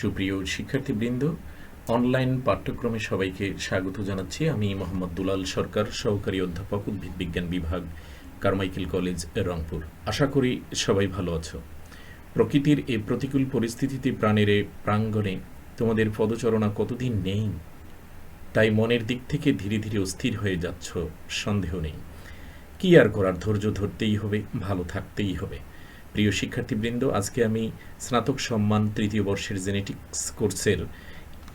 সুপ্রিয় শিক্ষার্থীবৃন্দ, অনলাইন পাঠ্যক্রমে সবাইকে স্বাগত জানাচ্ছি। আমি মোহাম্মদ দুলাল সরকার, সহকারী অধ্যাপক, উদ্ভিদ বিজ্ঞান বিভাগ, কারমাইকেল কলেজ, রংপুর। আশা করি সবাই ভালো আছো। প্রকৃতির এই প্রতিকূল পরিস্থিতিতে প্রাণের প্রাঙ্গণে তোমাদের পদচারণা কতদিন নেই, তাই মনের দিক থেকে ধীরে ধীরে অস্থির হয়ে যাচ্ছ, সন্দেহ নেই। কি আর করার, ধৈর্য ধরতেই হবে, ভালো থাকতেই হবে। প্রিয় শিক্ষার্থীবৃন্দ, আজকে আমি স্নাতক সম্মান তৃতীয় বর্ষের জেনেটিক্স কোর্সের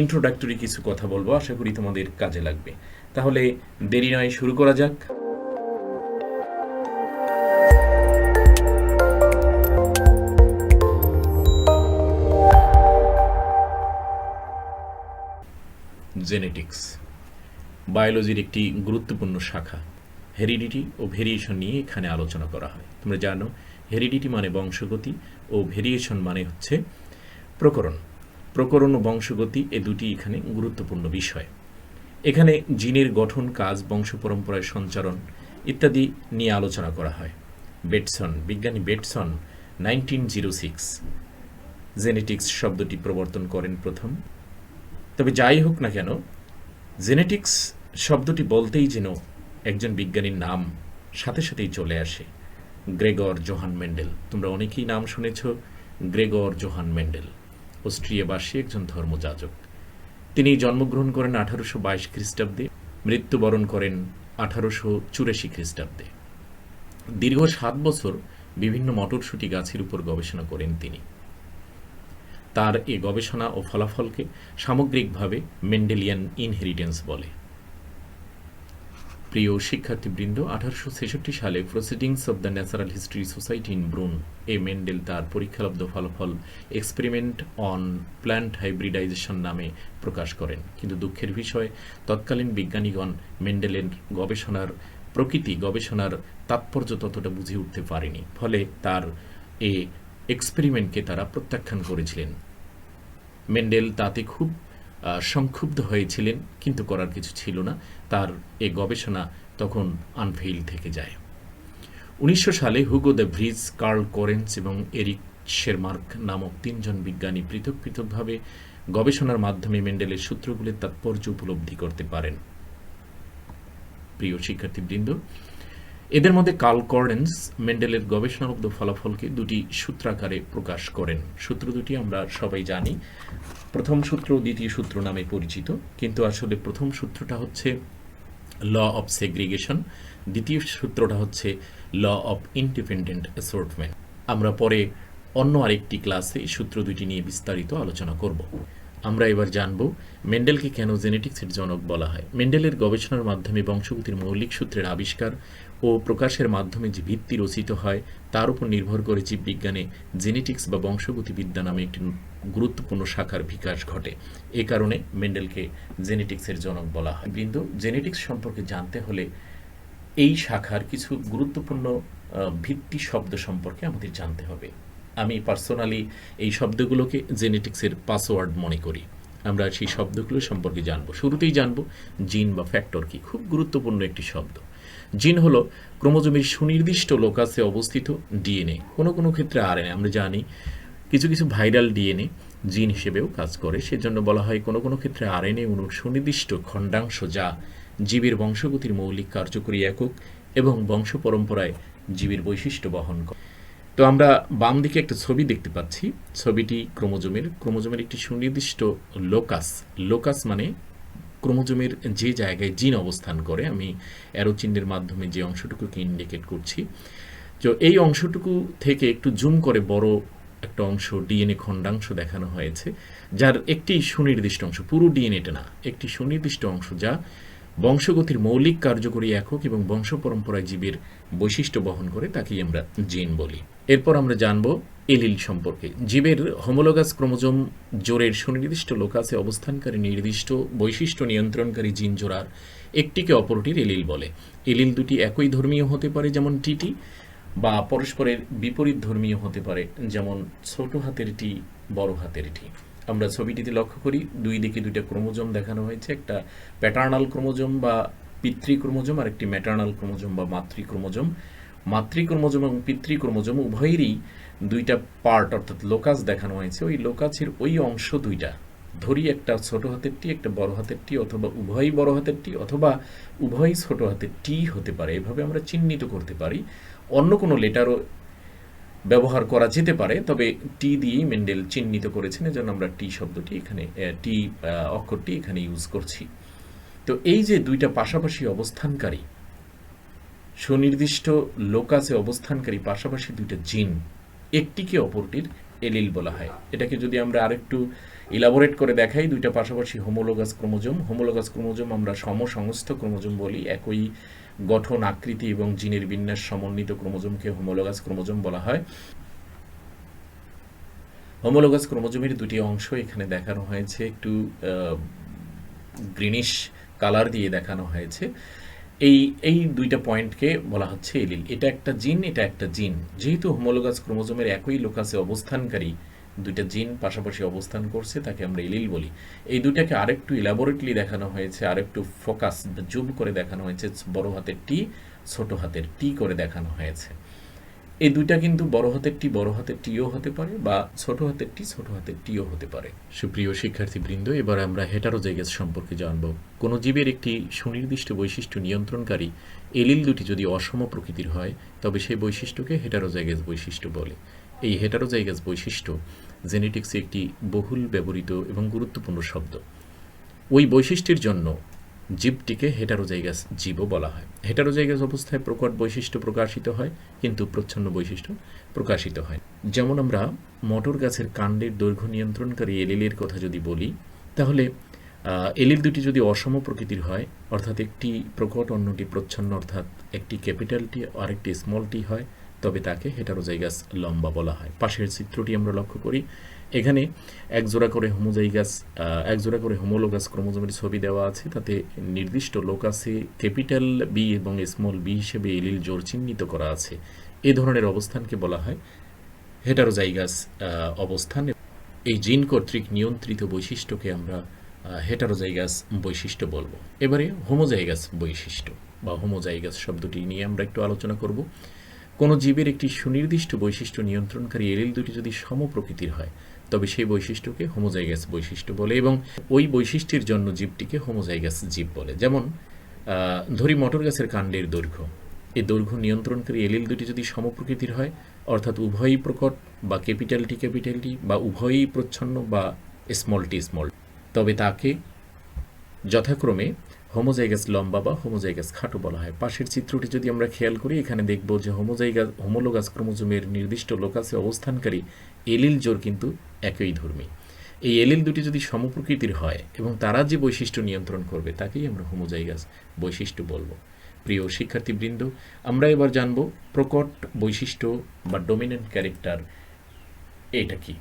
ইন্ট্রোডাক্টরি কিছু কথা বলবো, আশা করি তোমাদের কাজে লাগবে। তাহলে দেরি নয়, শুরু করা যাক। জেনেটিক্স বায়োলজির একটি গুরুত্বপূর্ণ শাখা। হেরিডিটি ও ভেরিয়েশন নিয়ে এখানে আলোচনা করা হয়। তোমরা জানো, হেরিডিটি মানে বংশগতি ও ভেরিয়েশন মানে হচ্ছে প্রকরণ। প্রকরণ ও বংশগতি এ দুটি এখানে গুরুত্বপূর্ণ বিষয়। এখানে জিনের গঠন, কাজ, বংশ পরম্পরায় সঞ্চারণ ইত্যাদি নিয়ে আলোচনা করা হয়। বিজ্ঞানী বেটসন 1906 জেনেটিক্স শব্দটি প্রবর্তন করেন প্রথম। তবে যাই হোক না কেন, জেনেটিক্স শব্দটি বলতেই যেন একজন বিজ্ঞানীর নাম সাথে সাথেই চলে আসে, গ্রেগর জোহান মেন্ডেল। তোমরা অনেকেই নাম শুনেছ, গ্রেগর জোহান মেন্ডেল অস্ট্রিয়াবাসী একজন ধর্মযাজক। তিনি জন্মগ্রহণ করেন 1822 খ্রিস্টাব্দে, মৃত্যুবরণ করেন 1884 খ্রিস্টাব্দে। দীর্ঘ 7 বছর বিভিন্ন মটরশুঁটি গাছের উপর গবেষণা করেন তিনি। তার এ গবেষণা ও ফলাফলকে সামগ্রিকভাবে মেন্ডেলিয়ান ইনহেরিটেন্স বলে। প্রিয় শিক্ষার্থীবৃন্দ, 1866 সালে proceedings of the natural history society in Burne A Mendel তার পরীক্ষালব্ধ ফলাফল এক্সপেরিমেন্ট অন প্ল্যান্ট হাইব্রিডাইজেশন নামে প্রকাশ করেন। কিন্তু দুঃখের বিষয়, তৎকালীন বিজ্ঞানীগণ মেন্ডেলের গবেষণার তাৎপর্য ততটা বুঝে উঠতে পারেনি। ফলে তার এ এক্সপেরিমেন্টকে তারা প্রত্যাখ্যান করেছিলেন। মেন্ডেল তাতে খুব সংক্ষুব্ধ হয়েছিলেন, কিন্তু করার কিছু ছিল না। তার এ গবেষণা তখন আনফেইল থেকে যায়। 1900 সালে Hugo the Vries, curl Correns এবং এরিক শেরমার্ক নামক 3 জন বিজ্ঞানী পৃথক পৃথকভাবে গবেষণার মাধ্যমে মেন্ডেলের সূত্রগুলির তাৎপর্য উপলব্ধি করতে পারেন। প্রিয় শিক্ষার্থীবৃন্দ, এদের মধ্যে কার্ল কোরেন্স মেন্ডেলের গবেষণালব্ধ ফলাফলকে দুটি সূত্রাকারে প্রকাশ করেন। সূত্র দুটি আমরা সবাই জানি, প্রথম সূত্র দ্বিতীয় সূত্র নামে পরিচিত। কিন্তু আসলে প্রথম সূত্রটা হচ্ছে ল অফ সেগ্রিগেশন, দ্বিতীয় সূত্রটা হচ্ছে ল অফ ইন্ডিপেন্ডেন্ট অ্যাসর্টমেন্ট। আমরা পরে অন্য আরেকটি ক্লাসে সূত্র দুটি নিয়ে বিস্তারিত আলোচনা করব। আমরা এবার জানব মেন্ডেলকে কেন জেনেটিক্সের জনক বলা হয়। মেন্ডেলের গবেষণার মাধ্যমে বংশগতির মৌলিক সূত্রের আবিষ্কার ও প্রকাশের মাধ্যমে যে ভিত্তি রচিত হয়, তার উপর নির্ভর করে জীববিজ্ঞানে জেনেটিক্স বা বংশগতিবিদ্যা নামে একটি গুরুত্বপূর্ণ শাখার বিকাশ ঘটে। এ কারণে মেন্ডেলকে জেনেটিক্সের জনক বলা হয়। বৃন্দ, জেনেটিক্স সম্পর্কে জানতে হলে এই শাখার কিছু গুরুত্বপূর্ণ ভিত্তি শব্দ সম্পর্কে আমাদের জানতে হবে। আমি পার্সোনালি এই শব্দগুলোকে জেনেটিক্সের পাসওয়ার্ড মনে করি। আমরা সেই শব্দগুলো সম্পর্কে জানবো। শুরুতেই জানবো জিন বা ফ্যাক্টর কি। খুব গুরুত্বপূর্ণ একটি শব্দ। জিন হলো ক্রোমোজোমের সুনির্দিষ্ট লোকাসে অবস্থিত ডিএনএ, কোনো কোনো ক্ষেত্রে আরএনএ। আমরা জানি কিছু কিছু ভাইরাল ডিএনএ জিন হিসেবেও কাজ করে, সেজন্য বলা হয় কোনো কোনো ক্ষেত্রে আরএনএ অণুর সুনির্দিষ্ট খণ্ডাংশ, যা জীবের বংশগতির মৌলিক কার্যকরী একক এবং বংশ পরম্পরায় জীবের বৈশিষ্ট্য বহন করে। তো আমরা বাম দিকে একটা ছবি দেখতে পাচ্ছি। ছবিটি ক্রোমোজোমের একটি সুনির্দিষ্ট লোকাস মানে ক্রোমোজোমের যে জায়গায় জিন অবস্থান করে। আমি অ্যারো চিহ্নের মাধ্যমে যে অংশটুকুকে ইন্ডিকেট করছি, তো এই অংশটুকু থেকে একটু জুম করে বড় একটা অংশ ডিএনএ খণ্ডাংশ দেখানো হয়েছে, যার একটি সুনির্দিষ্ট অংশ, পুরো ডিএনএটা না, একটি সুনির্দিষ্ট অংশ যা বংশগতির মৌলিক কার্যকরী একক এবং বংশ পরম্পরায় জীবের বৈশিষ্ট্য বহন করে, তাকেই আমরা জিন বলি। এরপর আমরা জানব এলিল সম্পর্কে। জীবের হোমোলোগাস ক্রোমোজোম জোড়ের সুনির্দিষ্ট লোকাসে অবস্থানকারী নির্দিষ্ট বৈশিষ্ট্য নিয়ন্ত্রণকারী জিন জোড়ার একটিকে অপরটির এলিল বলে। এলিল দুটি একই ধর্মীয় হতে পারে, যেমন টিটি, বা পরস্পরের বিপরীত ধর্মীয় হতে পারে, যেমন ছোট হাতের টি, বড় হাতের টি। আমরা ছবিটিতে লক্ষ্য করি, দুই দিকে দুইটা ক্রোমোজোম দেখানো হয়েছে, একটা প্যাটার্নাল ক্রোমোজোম বা পিতৃ ক্রোমোজোম আর একটি ম্যাটার্নাল ক্রোমোজোম বা মাতৃ ক্রোমোজোম। মাতৃক্রোমোজোম এবং পিতৃক্রোমোজোম উভয়েরই দুইটা পার্ট অর্থাৎ লোকাস দেখানো হয়েছে। ওই লোকাসের ওই অংশ দুইটা, ধরি একটা ছোট হাতের টি একটা বড় হাতের টি, অথবা উভয়ই বড় হাতের টি অথবা উভয়ই ছোট হাতের টি হতে পারে, এভাবে আমরা চিহ্নিত করতে পারি। অন্য কোনো লেটারও ব্যবহার করা যেতে পারে, তবে টি দিয়েই মেন্ডেল চিহ্নিত করেছেন, এজন্য আমরা টি শব্দটি এখানে টি অক্ষরটি এখানে ইউজ করছি। তো এই যে দুইটা পাশাপাশি অবস্থানকারী, সুনির্দিষ্ট লোকাসে অবস্থানকারী পাশাপাশি দুইটা জিন, একটিকে অপরটির এলিল বলা হয়। এটাকে যদি আমরা আরেকটু ইলাবোরেট করে দেখাই, দুইটা পাশাপাশি হোমোলোগাস ক্রোমোজোম। হোমোলোগাস ক্রোমোজোম আমরা সমসংস্থ ক্রোমোজোম বলি। একই গঠন, আকৃতি এবং জিনের বিন্যাস সমন্বিত ক্রোমোজোমকে হোমোলোগাস ক্রোমোজোম বলা হয়। হোমোলোগাস ক্রোমোজোমের দুটি অংশ এখানে দেখানো হয়েছে, একটু গ্রিনিশ কালার দিয়ে দেখানো হয়েছে। এই দুইটা পয়েন্টকে বলা হচ্ছে এলিল। এটা একটা জিন, এটা একটা জিন। যেহেতু হোমোলোগাস ক্রোমোজোমের একই লোকাসে অবস্থানকারী দুইটা জিন পাশাপাশি অবস্থান করছে, তাকে আমরা এলিল বলি। এই দুইটাকে আরেকটু ইলাবোরেটলি দেখানো হয়েছে, আরেকটু ফোকাস জুম করে দেখানো হয়েছে, বড় হাতের টি ছোট হাতের টি করে দেখানো হয়েছে। এই দুইটা কিন্তু বড় হাতের টি বড় হাতের টিও হতে পারে, বা ছোট হাতের টি ছোট হাতের টিও হতে পারে। সুপ্রিয় শিক্ষার্থীবৃন্দ, এবার আমরা হেটারোজাইগাস সম্পর্কে জানব। কোনো জীবের একটি সুনির্দিষ্ট বৈশিষ্ট্য নিয়ন্ত্রণকারী এলিল দুটি যদি অসম প্রকৃতির হয়, তবে সেই বৈশিষ্ট্যকে হেটারোজাইগাস বৈশিষ্ট্য বলে। এই হেটারোজাইগাস বৈশিষ্ট্য জেনেটিক্সে একটি বহুল ব্যবহৃত এবং গুরুত্বপূর্ণ শব্দ। ওই বৈশিষ্ট্যের জন্য জীবটিকে হেটারোজাইগাস জীবও বলা হয়। হেটারোজাইগাস অবস্থায় প্রকট বৈশিষ্ট্য প্রকাশিত হয়, কিন্তু প্রচ্ছন্ন বৈশিষ্ট্য প্রকাশিত হয়। যেমন আমরা মটর গাছের কাণ্ডের দৈর্ঘ্য নিয়ন্ত্রণকারী এলিলের কথা যদি বলি, তাহলে এলিল দুটি যদি অসম প্রকৃতির হয়, অর্থাৎ একটি প্রকট অন্যটি প্রচ্ছন্ন, অর্থাৎ একটি ক্যাপিটাল টি আর একটি স্মল টি হয়, তবে তাকে হেটারোজাইগাস লম্বা বলা হয়। পাশের চিত্রটি আমরা লক্ষ্য করি, এখানে একজোড়া করে হোমোলোগাস ক্রোমোজোমের ছবি দেওয়া আছে। তাতে নির্দিষ্ট লোকাসে ক্যাপিটাল বি এবং স্মল বি হিসেবে এলিল জোড় চিহ্নিত করা আছে। এ ধরনের অবস্থানকে বলা হয় হেটারোজাইগাস অবস্থান। এই জিন কর্তৃক নিয়ন্ত্রিত বৈশিষ্ট্যকে আমরা হেটারোজাইগাস বৈশিষ্ট্য বলবো। এবারে হোমোজাইগাস বৈশিষ্ট্য বা হোমোজাইগাস শব্দটি নিয়ে আমরা একটু আলোচনা করব। কোনো জীবের একটি সুনির্দিষ্ট বৈশিষ্ট্য নিয়ন্ত্রণকারী এলিল দুটি যদি সম প্রকৃতির হয়, তবে সেই বৈশিষ্ট্যকে হোমোজাইগাস বৈশিষ্ট্য বলে, এবং ওই বৈশিষ্ট্যের জন্য জীবটিকে হোমোজাইগাস জীব বলে। যেমন ধরি মটর গাছের কাণ্ডের দৈর্ঘ্য, এই দৈর্ঘ্য নিয়ন্ত্রণকারী এলিল দুটি যদি সমপ্রকৃতির হয়, অর্থাৎ উভয়ই প্রকট বা ক্যাপিটাল টি বা উভয়ই প্রচ্ছন্ন বা স্মল টি, তবে তাকে যথাক্রমে হোমোজাইগাস লম্বা বা হোমোজাইগাস খাটো বলা হয়। পাশের চিত্রটি যদি আমরা খেয়াল করি, এখানে দেখব যে হোমোলোগাস ক্রোমোজোমের নির্দিষ্ট লোকাসে অবস্থানকারী এলিল জোড় কিন্তু একই ধর্মী। এই এলিল দুটি যদি সমপ্রকৃতির হয় এবং তারা যে বৈশিষ্ট্য নিয়ন্ত্রণ করবে, তাকেই আমরা হোমোজাইগাস বৈশিষ্ট্য বলবো। প্রিয় শিক্ষার্থীবৃন্দ, আমরা এবার জানব প্রকট বৈশিষ্ট্য বা ডমিনেন্ট ক্যারেক্টার এটা কি।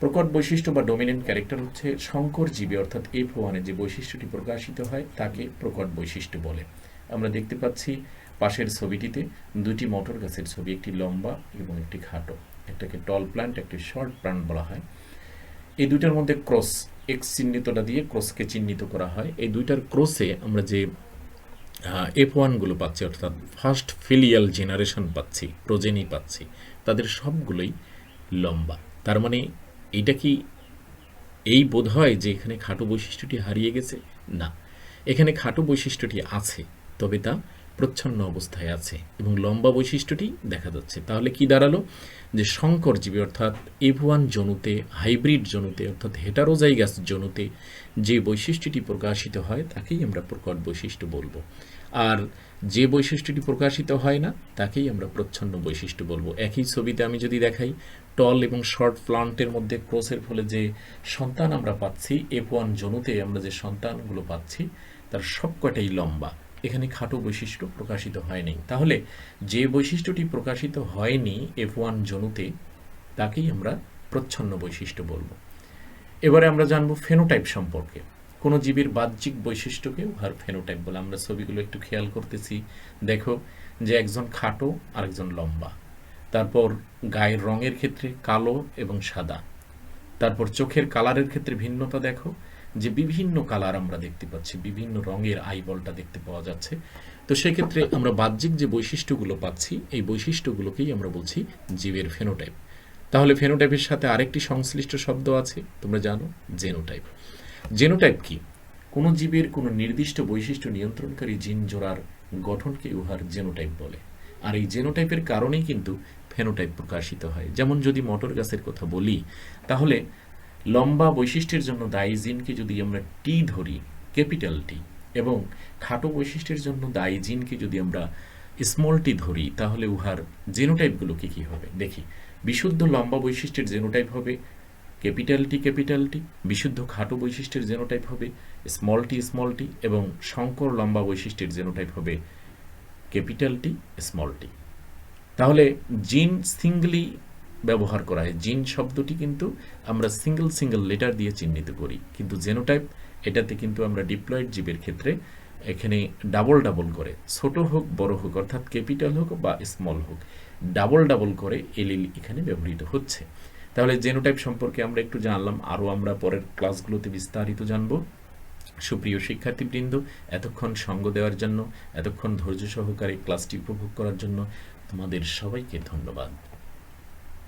প্রকট বৈশিষ্ট্য বা ডমিনেন্ট ক্যারেক্টার হচ্ছে সংকর জীবে অর্থাৎ F1-এ যে বৈশিষ্ট্যটি প্রকাশিত হয়, তাকে প্রকট বৈশিষ্ট্য বলে। আমরা দেখতে পাচ্ছি পাশের ছবিটিতে দুটি মটর গাছের ছবি, একটি লম্বা এবং একটি খাটো। একটাকে টল প্ল্যান্ট, একটি শর্ট প্ল্যান্ট বলা হয়। এই দুইটার মধ্যে ক্রস, এক্স চিহ্নিতটা দিয়ে ক্রসকে চিহ্নিত করা হয়। এই দুইটার ক্রসে আমরা যে F1-গুলো পাচ্ছি, অর্থাৎ ফার্স্ট ফিলিয়াল জেনারেশন পাচ্ছি, প্রোজেনি পাচ্ছি, তাদের সবগুলোই লম্বা। তার মানে এইটা কি এই বোধ হয় যে এখানে খাটো বৈশিষ্ট্যটি হারিয়ে গেছে? না, এখানে খাটো বৈশিষ্ট্যটি আছে, তবে তা প্রচ্ছন্ন অবস্থায় আছে এবং লম্বা বৈশিষ্ট্যটি দেখা যাচ্ছে। তাহলে কি দাঁড়ালো, যে সংকর জীবে অর্থাৎ F1 জনুতে, হাইব্রিড জনুতে অর্থাৎ হেটারোজাইগাস জনুতে যে বৈশিষ্ট্যটি প্রকাশিত হয়, তাকেই আমরা প্রকট বৈশিষ্ট্য বলবো। আর যে বৈশিষ্ট্যটি প্রকাশিত হয় না, তাকেই আমরা প্রচ্ছন্ন বৈশিষ্ট্য বলবো। একই ছবিতে আমি যদি দেখাই, টল এবং শর্ট প্লান্টের মধ্যে ক্রসের ফলে যে সন্তান আমরা পাচ্ছি, F1 জনুতে আমরা যে সন্তানগুলো পাচ্ছি, তার সবকটাই লম্বা। এখানে খাটো বৈশিষ্ট্য প্রকাশিত হয়নি। তাহলে যে বৈশিষ্ট্যটি প্রকাশিত হয়নি F1 জনুতে, তাকেই আমরা প্রচ্ছন্ন বৈশিষ্ট্য বলবো। এবারে আমরা জানবো ফেনোটাইপ সম্পর্কে। কোনো জীবের বাহ্যিক বৈশিষ্ট্যকে উহার ফেনোটাইপ বলে। আমরা ছবিগুলো একটু খেয়াল করতেছি, দেখো যে একজন খাটো আর একজন লম্বা। তারপর গায়ের রঙের ক্ষেত্রে কালো এবং সাদা। তারপর চোখের কালারের ক্ষেত্রে ভিন্নতা দেখো, যে বিভিন্ন কালার আমরা দেখতে পাচ্ছি, বিভিন্ন রঙের আইবলটা দেখতে পাওয়া যাচ্ছে। তো সেক্ষেত্রে আমরা বাহ্যিক যে বৈশিষ্ট্যগুলো পাচ্ছি এই বৈশিষ্ট্যগুলোকেই আমরা বলছি জীবের ফেনোটাইপ। তাহলে ফেনোটাইপের সাথে আরেকটি সংশ্লিষ্ট শব্দ আছে, তোমরা জানো, জেনোটাইপ। জেনোটাইপ কি? কোনো জীবের কোনো নির্দিষ্ট বৈশিষ্ট্য নিয়ন্ত্রণকারী জিন জোড়ার গঠনকে উহার জেনোটাইপ বলে। আর এই জেনোটাইপের কারণেই কিন্তু ফেনোটাইপ প্রকাশিত হয়। যেমন যদি মটর গাছের কথা বলি, তাহলে লম্বা বৈশিষ্ট্যের জন্য দায়ী জিনকে যদি আমরা টি ধরি, ক্যাপিটাল টি, এবং খাটো বৈশিষ্ট্যের জন্য দায়ী জিনকে যদি আমরা স্মল টি ধরি, তাহলে উহার জেনোটাইপগুলো কী কী হবে দেখি। বিশুদ্ধ লম্বা বৈশিষ্ট্যের জেনোটাইপ হবে ক্যাপিটাল টি, বিশুদ্ধ খাটো বৈশিষ্ট্যের জেনোটাইপ হবে স্মল টি, এবং সংকর লম্বা বৈশিষ্ট্যের জেনোটাইপ হবে ক্যাপিটাল টি, স্মল টি। তাহলে জিন সিঙ্গলি ব্যবহার করা হয়। জিন শব্দটি কিন্তু আমরা সিঙ্গল লেটার দিয়ে চিহ্নিত করি, কিন্তু জেনোটাইপ এটাতে কিন্তু আমরা ডিপ্লয়েড জীবের ক্ষেত্রে এখানে ডাবল করে, ছোট হোক বড় হোক, অর্থাৎ ক্যাপিটাল হোক বা স্মল হোক, ডাবল করে এলিল এখানে ব্যবহৃত হচ্ছে। তাহলে জেনোটাইপ সম্পর্কে আমরা একটু জানলাম, আরও আমরা পরের ক্লাসগুলোতে বিস্তারিত জানব। সুপ্রিয় শিক্ষার্থীবৃন্দ, এতক্ষণ সঙ্গ দেওয়ার জন্য, এতক্ষণ ধৈর্য সহকারে ক্লাসটি উপভোগ করার জন্য তোমাদের সবাইকে ধন্যবাদ।